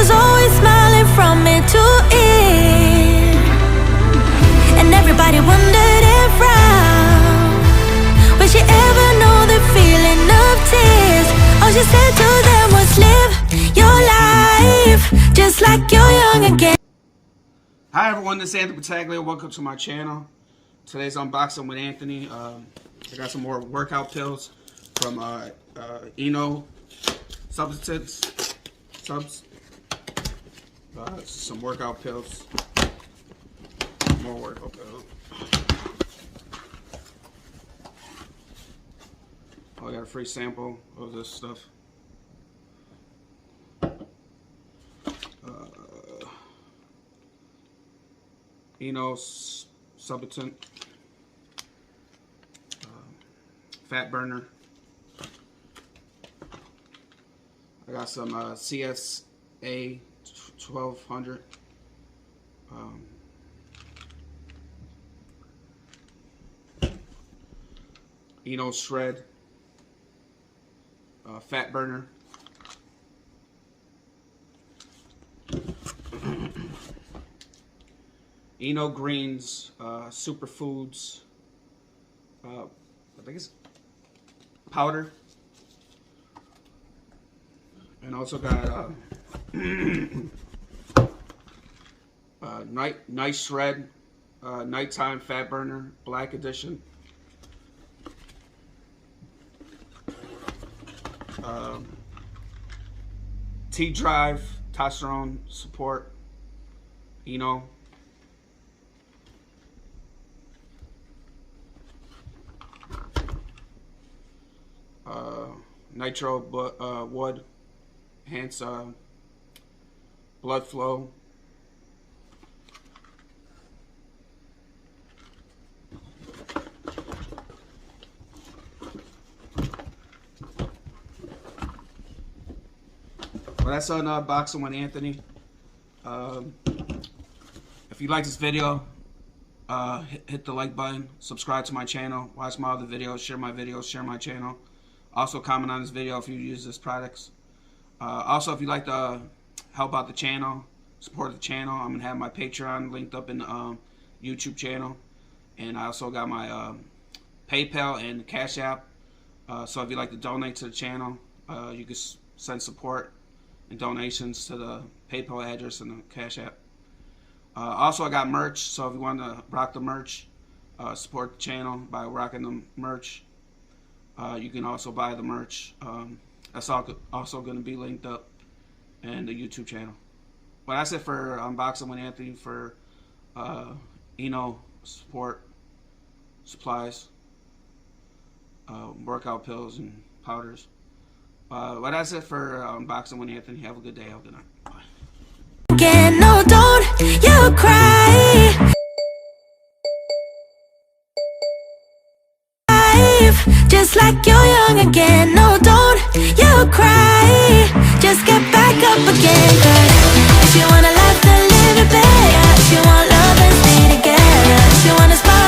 was always smiling from ear to ear, and everybody wondered if round would she ever know the feeling of tears. All she said to them was live your life just like you're young again. Hi everyone, this is Anthony Battaglia. Welcome to my channel. Today's unboxing with Anthony. I got some more workout pills from Eno subs. Some workout pills. More workout pills. Oh, I got a free sample of this stuff. Eno Suboxone, fat burner. I got some CSA 1200. Eno Shred, fat burner. Eno Greens, superfoods, I think it's powder, and also got nice shred, nighttime fat burner, black edition. T-Drive, testosterone support, Eno. Nitro wood, hence blood flow. Well, that's an unboxing with Anthony. If you like this video, hit the like button, subscribe to my channel, watch my other videos, share my channel. Also comment on this video if you use this products. Also, if you'd like to help out the channel, support the channel, I'm going to have my Patreon linked up in the YouTube channel. And I also got my PayPal and Cash App. So if you'd like to donate to the channel, you can send support and donations to the PayPal address and the Cash App. Also, I got merch, so if you want to rock the merch, support the channel by rocking the merch. You can also buy the merch. That's also going to be linked up in the YouTube channel. Well, that's it for unboxing with Anthony for Eno support supplies, workout pills and powders. Well, that's it for unboxing with Anthony. Have a good day. Have a good night. Bye. Again, no, don't you cry. Just like you're young again. No, don't you cry. Just get back up again. 'Cause if you wanna laugh, then live it better. If you want love, then stay together. If you wanna spark,